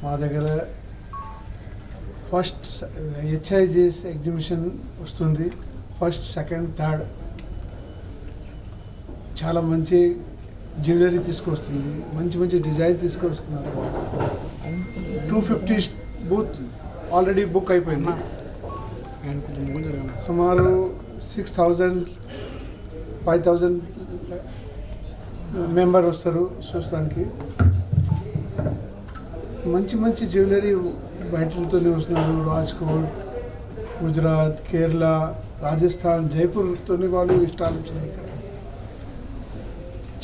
మా దగ్గర first హెచ్ఐజిఎస్ exhibition వస్తుంది. ఫస్ట్, సెకండ్, థర్డ్ చాలా మంచి జ్యువెలరీ తీసుకొస్తుంది, మంచి మంచి డిజైన్ తీసుకొస్తున్నారు. 250 బూత్ ఆల్రెడీ బుక్ అయిపోయింది. సుమారు 6,000 5,000 మెంబర్ వస్తారు చూస్తానికి. మంచి మంచి జ్యువెలరీ బయటతోనే వస్తున్నారు. రాజ్కోట్, గుజరాత్, కేరళ, రాజస్థాన్, జైపూర్తోని వాళ్ళు స్టాల్ వచ్చింది. ఇక్కడ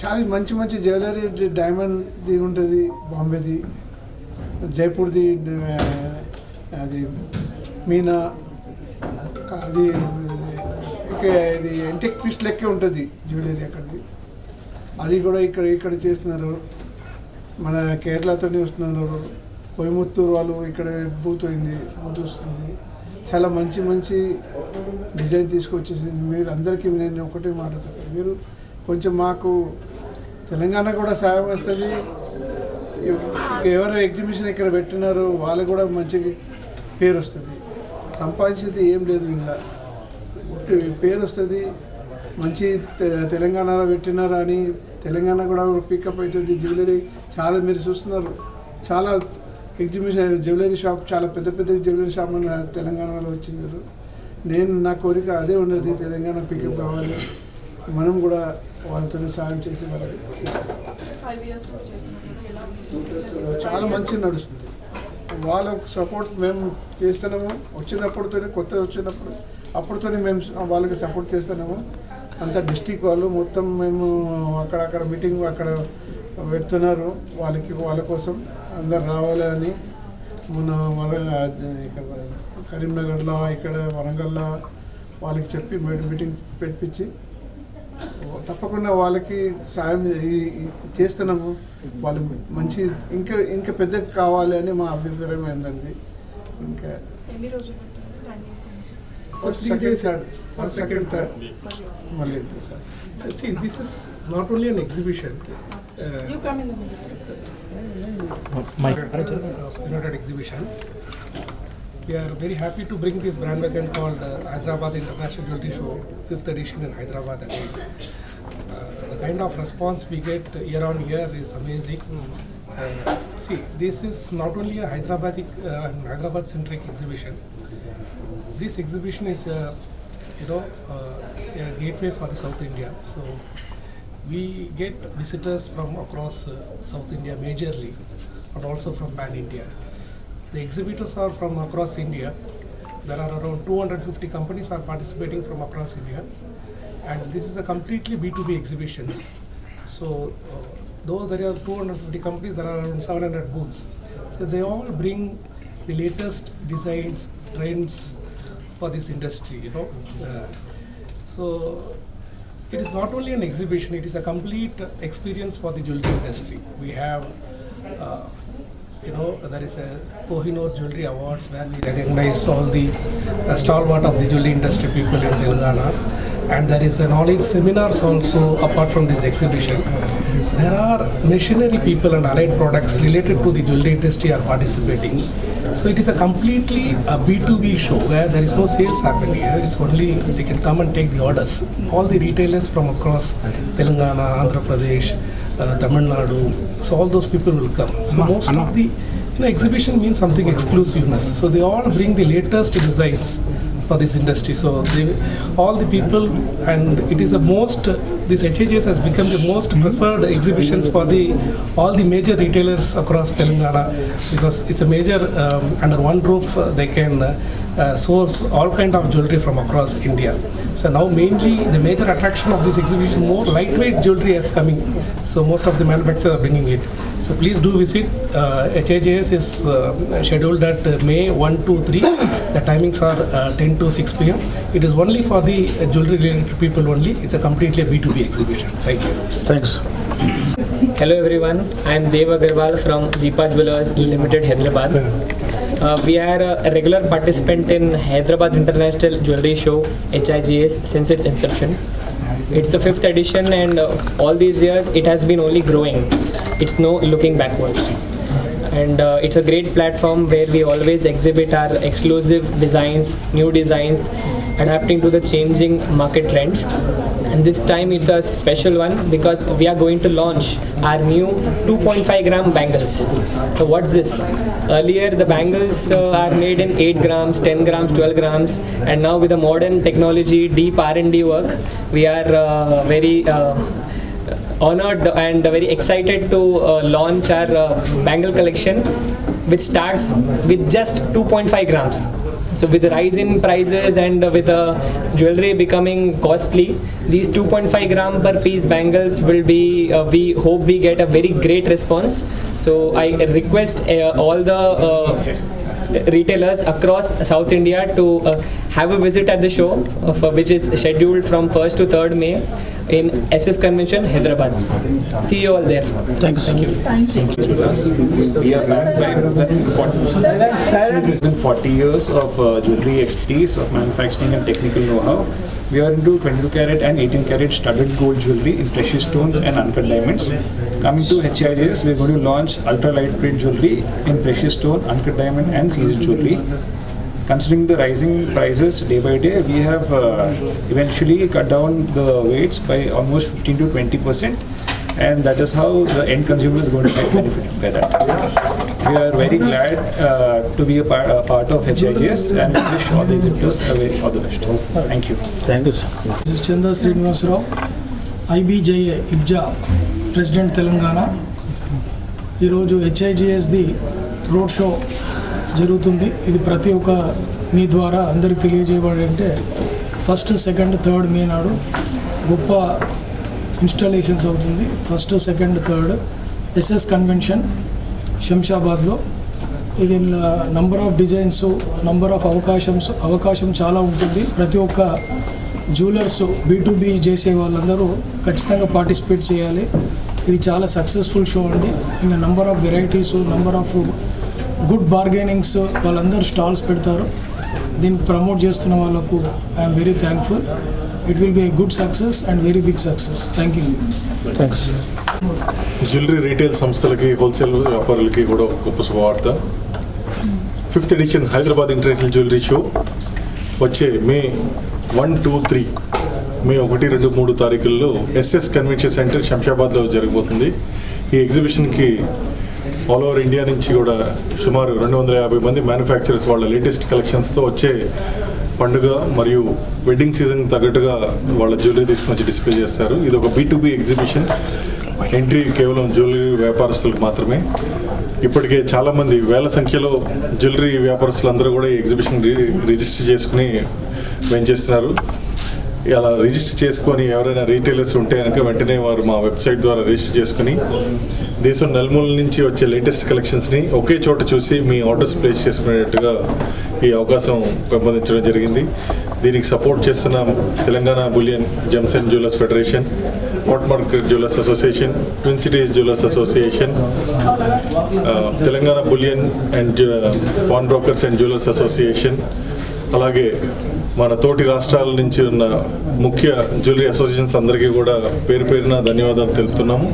చాలా మంచి మంచి జ్యువెలరీ, డైమండ్ది ఉంటుంది, బాంబేది, జైపూర్ది, అది మీనా, అది ఇది ఎంటెక్ పీస్ లెక్కే ఉంటుంది జ్యువెలరీ అక్కడిది. అది కూడా ఇక్కడ చేస్తున్నారు. మన కేరళతోనే వస్తున్నారు. కోయంబత్తూరు వాళ్ళు ఇక్కడ బూత్ వస్తుంది. చాలా మంచి మంచి డిజైన్ తీసుకొచ్చేసింది. మీరు అందరికీ నేను ఒకటే మాట చెప్పాను, మీరు కొంచెం మాకు తెలంగాణ కూడా సాయం వస్తుంది. ఎవరు ఎగ్జిబిషన్ ఇక్కడ పెట్టినారో వాళ్ళు కూడా మంచి పేరు వస్తుంది. సంపాదించేది ఏం లేదు, ఇలా పేరు వస్తుంది. మంచి తెలంగాణలో పెట్టినారు అని తెలంగాణ కూడా పికప్ అవుతుంది. జ్యువెలరీ చాలా మీరు చూస్తున్నారు, చాలా ఎగ్జిబిషన్ జ్యువెలరీ షాప్, చాలా పెద్ద పెద్ద జ్యువెలరీ షాప్ తెలంగాణలో వచ్చినారు. నా కోరిక అదే ఉన్నది, తెలంగాణ పికప్ కావాలి. మనం కూడా వాళ్ళతో సాయం చేసి వాళ్ళకి చాలా మంచిగా నడుస్తుంది. వాళ్ళ సపోర్ట్ మేము చేస్తున్నాము. కొత్త వచ్చినప్పుడు అప్పుడుతోనే మేము వాళ్ళకి సపోర్ట్ చేస్తున్నాము. అంతా డిస్టిక్ వాళ్ళు మొత్తం మేము అక్కడక్కడ మీటింగ్ అక్కడ పెడుతున్నారు. వాళ్ళ కోసం అందరు రావాలని మన కరీంనగర్లో, ఇక్కడ వరంగల్లో వాళ్ళకి చెప్పి మీటింగ్ పెట్టించి తప్పకుండా వాళ్ళకి సాయం చేస్తున్నాము. వాళ్ళు మంచి ఇంకా పెద్దగా కావాలి అని మా అభిప్రాయం ఏంటండి. ఇంకా second, third. See, this is not only an exhibition. You come in the middle. United Exhibitions. We are very happy to bring this brand weekend called Hyderabad International Jewelry Show, 5th edition in Hyderabad again. The kind of response we get year on year is amazing. See, this is not only a Hyderabad-centric exhibition. This exhibition is a gateway for the South India. So we get visitors from across South India majorly, but also from Pan India. The exhibitors are from across India. There are around 250 companies are participating from across India, and this is a completely B2B exhibitions. So though there are 250 companies, there are around 700 booths. So they all bring the latest designs, trends for this industry, so it is not only an exhibition, it is a complete experience for the jewelry industry. We have there is a Kohinoor Jewelry Awards where we recognize all the stalwart of the jewelry industry people in Telangana. And there is a knowledge seminars also apart from this exhibition. There are machinery people and allied products related to the jewelry industry are participating. So it is a completely a B2B show where there is no sales happening here. It's only they can come and take the orders. All the retailers from across Telangana, Andhra Pradesh, Tamil Nadu, so all those people will come. So most of the exhibition means something exclusiveness. So they all bring the latest designs for this industry. So all the people, and it is the most, this HHS has become the most preferred exhibitions for all the major retailers across Telangana, because it's a major, under one roof they can source all kind of jewelry from across India. So now mainly the major attraction of this exhibition, more lightweight jewelry is coming. So most of the manufacturers are bringing it. So please do visit. HIJS is scheduled at May 1 to 3. The timings are 10 to 6 p.m. It is only for the jewelry related people only. It's a completely B2B exhibition. Thank you. Thanks. Hello everyone, I am Dev Agarwal from Deepa Jewellers Limited, Hyderabad. We are a regular participant in Hyderabad International Jewelry Show, HIJS, since its inception. It's the 5th edition, and all these years it has been only growing. It's no looking backwards. And it's a great platform where we always exhibit our exclusive designs, new designs, adapting to the changing market trends. And this time it's a special one because we are going to launch our new 2.5 gram bangles. So what's this? Earlier the bangles are made in 8 grams, 10 grams, 12 grams, and now with the modern technology, deep R&D work, we are very honored and very excited to launch our bangle collection, which starts with just 2.5 grams. So with the rise in prices and with jewelry becoming costly, these 2.5 gram per piece bangles will be, we hope we get a very great response. So I request all the retailers across South India to have a visit at the show, which is scheduled from 1st to 3rd May in SS Convention, Hyderabad. See you all there. Thanks. Thank you. We are backed by more than 40 years of jewelry expertise, of manufacturing and technical know-how. We are into 22 carat and 18 carat studded gold jewelry in precious stones and uncut diamonds. Coming to HIJS, we are going to launch ultra lightweight jewelry in precious stone, uncut diamond and seasoned jewelry. Considering the rising prices day by day, we have eventually cut down the weights by almost 15 to 20%, and that is how the end consumer is going to get benefited by that. We are very glad to be a part of HIJS, and we wish all the exhibitors all the best. Thank you. Thank you, sir. This is Chandra Srinivasarao, IBJA IBJA President Telangana. ఈరోజు HIJSది road show జరుగుతుంది. ఇది ప్రతి ఒక్క మీ ద్వారా అందరికి తెలియజేయబడంటే 1st, 2nd, 3rd మే నాడు గొప్ప installations అవుతుంది. 1st, 2nd, 3rd SS convention శంషాబాద్లో. ఇది number of designs, number of అవకాశం చాలా ఉంటుంది. ప్రతి ఒక్క జ్యువెలర్స్ B2B చేసే వాళ్ళందరూ ఖచ్చితంగా పార్టిసిపేట్ చేయాలి. ఇది చాలా సక్సెస్ఫుల్ షో అండి. ఇంకా number of varieties, number of good bargainings, వాళ్ళందరూ స్టాల్స్ పెడతారు. దీన్ని ప్రమోట్ చేస్తున్న వాళ్ళకు I'm very thankful. It will be a good success and very big success. Thank you. Thanks. Jewellery retail సంస్థలకి, హోల్సేల్ వ్యాపారులకి కూడా గొప్ప శుభవార్త. 5th edition Hyderabad international jewellery show వచ్చే మే 1, 2, 3 మే 1, 2, 3 తారీఖుల్లో SS కన్వెన్షన్ సెంటర్ శంషాబాద్లో జరగబోతుంది. ఈ ఎగ్జిబిషన్కి ఆల్ ఓవర్ ఇండియా నుంచి కూడా సుమారు 250 మంది మ్యానుఫ్యాక్చరర్స్ వాళ్ళ లేటెస్ట్ కలెక్షన్స్తో వచ్చే పండుగ మరియు వెడ్డింగ్ సీజన్ తగ్గట్టుగా వాళ్ళ జ్యువెలరీ తీసుకుని వచ్చి డిస్ప్లే చేస్తారు. ఇది ఒక B2B ఎగ్జిబిషన్. ఎంట్రీ కేవలం జ్యువెలరీ వ్యాపారస్తులకు మాత్రమే. ఇప్పటికే చాలామంది వేల సంఖ్యలో జ్యువెలరీ వ్యాపారస్తులు అందరూ కూడా ఈ ఎగ్జిబిషన్ రిజిస్టర్ చేసుకుని వెంచేస్తున్నారు. అలా రిజిస్టర్ చేసుకొని ఎవరైనా రీటైలర్స్ ఉంటే కనుక వెంటనే వారు మా వెబ్సైట్ ద్వారా రిజిస్టర్ చేసుకుని దేశం నలుమూల నుంచి వచ్చే లేటెస్ట్ కలెక్షన్స్ని ఒకే చోట చూసి మీ ఆర్డర్స్ ప్లేస్ చేసుకునేట్టుగా ఈ అవకాశం పెంపొందించడం జరిగింది. దీనికి సపోర్ట్ చేస్తున్న Telangana bullion gems and jewellers federation, hot market jewellers association, twin cities jewellers association, Telangana bullion and pawn brokers and jewellers association, అలాగే మన తోటి రాష్ట్రాల నుంచి ఉన్న ముఖ్య జ్యువెలరీ అసోసియేషన్స్ అందరికీ కూడా పేరు పేరున ధన్యవాదాలు తెలుపుతున్నాము.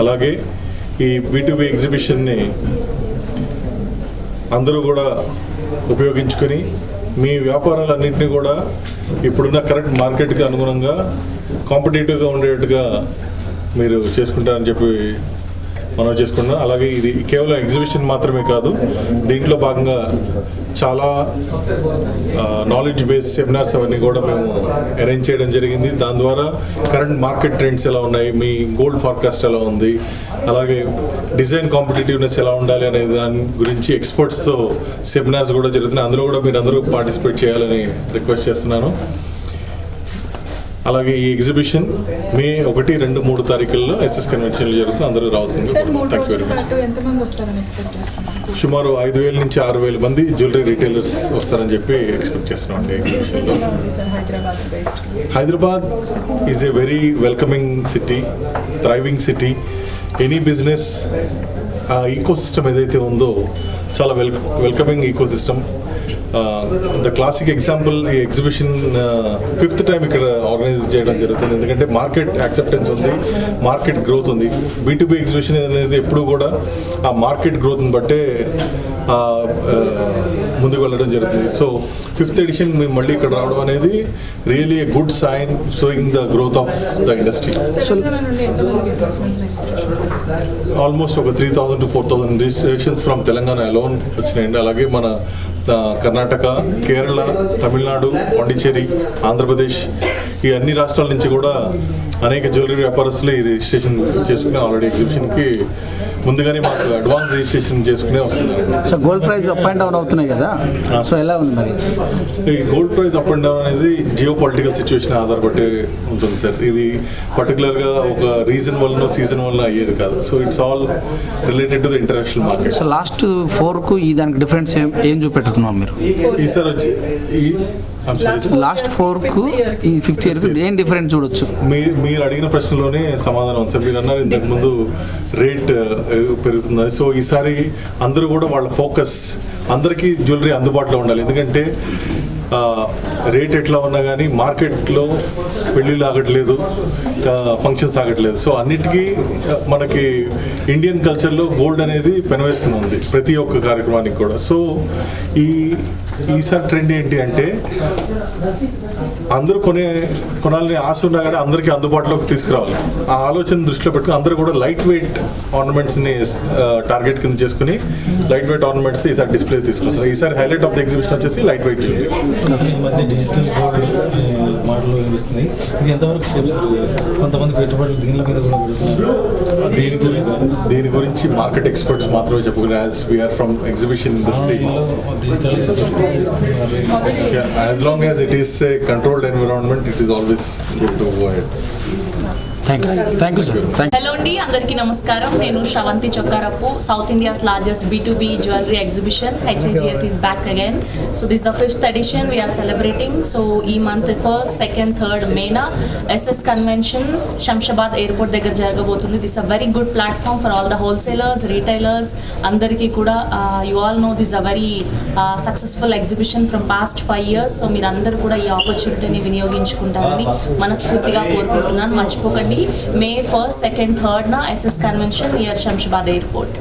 అలాగే ఈ B2B ఎగ్జిబిషన్ని అందరూ కూడా ఉపయోగించుకొని మీ వ్యాపారాలన్నింటినీ కూడా ఇప్పుడున్న కరెంట్ మార్కెట్కి అనుగుణంగా కాంపిటేటివ్గా ఉండేట్టుగా మీరు చేసుకుంటారని చెప్పి మనం చేసుకుంటున్నాం. అలాగే ఇది కేవలం ఎగ్జిబిషన్ మాత్రమే కాదు, దీంట్లో భాగంగా చాలా నాలెడ్జ్ బేస్డ్ సెమినార్స్ అవన్నీ కూడా మేము అరేంజ్ చేయడం జరిగింది. దాని ద్వారా కరెంట్ మార్కెట్ ట్రెండ్స్ ఎలా ఉన్నాయి, మీ గోల్డ్ ఫార్కాస్ట్ ఎలా ఉంది, అలాగే డిజైన్ కాంపిటేటివ్నెస్ ఎలా ఉండాలి అనే దాని గురించి ఎక్స్పర్ట్స్తో సెమినార్స్ కూడా జరుగుతున్నాయి. అందులో కూడా మీరు అందరూ పార్టిసిపేట్ చేయాలని రిక్వెస్ట్ చేస్తున్నాను. అలాగే ఈ ఎగ్జిబిషన్ మే 1, 2, 3 తారీఖుల్లో SS కన్వెన్షన్లో జరుగుతుంది. అందరూ రావాల్సింది. సుమారు 5,000 నుంచి 6,000 మంది జ్యువెలరీ రీటైలర్స్ వస్తారని చెప్పి ఎక్స్పెక్ట్ చేస్తున్నాం అండి ఎగ్జిబిషన్లో. Hyderabad is a very welcoming city, thriving city. Any business ఆ ఈకో సిస్టమ్ ఏదైతే ఉందో చాలా welcoming ecosystem. The classic example ఈ ఎగ్జిబిషన్ 5th టైం ఇక్కడ ఆర్గనైజ్ చేయడం జరుగుతుంది. ఎందుకంటే మార్కెట్ యాక్సెప్టెన్స్ ఉంది, మార్కెట్ గ్రోత్ ఉంది. B2B ఎగ్జిబిషన్ అనేది ఎప్పుడు కూడా ఆ మార్కెట్ గ్రోత్ని బట్టే ముందుకు వెళ్ళడం జరుగుతుంది. సో 5th ఎడిషన్ మేము మళ్ళీ ఇక్కడ రావడం అనేది really a good sign showing the growth of the industry. Almost ఒక 3,000 to 4,000 registrations from Telangana alone వచ్చినాయండి. అలాగే మన కర్ణాటక, కేరళ, తమిళనాడు, పాండిచ్చేరి, ఆంధ్రప్రదేశ్ ఈ అన్ని రాష్ట్రాల నుంచి కూడా అనేక జ్యువెలరీ వ్యాపారస్తులు ఈ రిజిస్ట్రేషన్ చేసుకుని ఆల్రెడీ ఎగ్జిబిషన్కి ముందుగానే మాకు అడ్వాన్స్ రిజిస్ట్రేషన్ చేసుకునే వస్తున్నారండి. So gold price up and down అవుతున్నాయి కదా, సో ఎలా ఉంది మరి? ఈ gold price up and down అనేది జియో పొలిటికల్ సిచ్యువేషన్ ఆధారపడి ఉంటుంది సార్. ఇది పర్టికులర్గా ఒక రీజన్ వల్ల సీజన్ వల్ల అయ్యేది కాదు. So it's all related to the international market. So last 4కు ఈ దానికి డిఫరెన్స్ ఏం చూపెట్టుకున్నాం మీరు ఈసారి వచ్చి లాస్ట్ 4కు ఈ 5th ఇయర్కు ఏం డిఫరెన్స్ చూడొచ్చు? మీరు అడిగిన ప్రశ్నలోనే సమాధానం ఉంది సార్. మీరు అన్నారు ఇంతకుముందు రేట్ పెరుగుతుంది. సో ఈసారి అందరూ కూడా వాళ్ళ ఫోకస్ అందరికీ జ్యువెలరీ అందుబాటులో ఉండాలి. ఎందుకంటే రేట్ ఎట్లా ఉన్నా కానీ మార్కెట్లో పెళ్ళిళ్ళు ఆగట్లేదు, ఫంక్షన్స్ ఆగట్లేదు. సో అన్నిటికీ మనకి ఇండియన్ కల్చర్లో గోల్డ్ అనేది పెనవేసుకుని ఉంది ప్రతి ఒక్క కార్యక్రమానికి కూడా. సో ఈసారి ట్రెండ్ ఏంటి అంటే అందరూ కొనాలని ఆశ ఉన్నా కానీ అందరికీ అందుబాటులోకి తీసుకురావాలి. ఆ ఆలోచన దృష్టిలో పెట్టుకుని అందరూ కూడా లైట్ వెయిట్ ఆర్నమెంట్స్ని టార్గెట్ కింద చేసుకుని లైట్ వెయిట్ ఆర్నమెంట్స్ ఈసారి డిస్ప్లే తీసుకొస్తారు. ఈసారి హైలైట్ ఆఫ్ ద ఎగ్జిబిషన్ వచ్చేసి లైట్ వెయిట్ జ్యువెలరీ. ఈ మధ్య డిజిటల్ గోల్డ్ మోడల్ కనిపిస్తుంది. ఇది ఎంతవరకు సేఫ్ సార్? కొంతమంది పెట్టుబడులు దీనిల మీద కూడా పెడుతున్నారు. దీని గురించి మార్కెట్ ఎక్స్పర్ట్స్ మాత్రమే చెప్పుకున్నారు. As we are from exhibition industry, as long as it is a controlled environment, it is always good to go ahead. Thank you sir. Hello అండి, అందరికీ నమస్కారం. నేను Sravanthi Chokkarappu. South India's largest B2B jewellery exhibition HIGS is back again. So this is the 5th edition we are celebrating. So ఈ month 1st, 2nd, 3rd మేన SS convention Shamshabad airport దగ్గర జరగబోతుంది. This a very good platform for all the wholesalers, retailers అందరికీ కూడా. You all know this a very successful exhibition from past 5 years. So మీరు అందరూ కూడా ఈ ఆపర్చునిటీని వినియోగించుకుంటారని మనస్ఫూర్తిగా కోరుకుంటున్నాను. మర్చిపోకండి, May 1st, 2nd, 3rd SS convention near Shamshabad airport.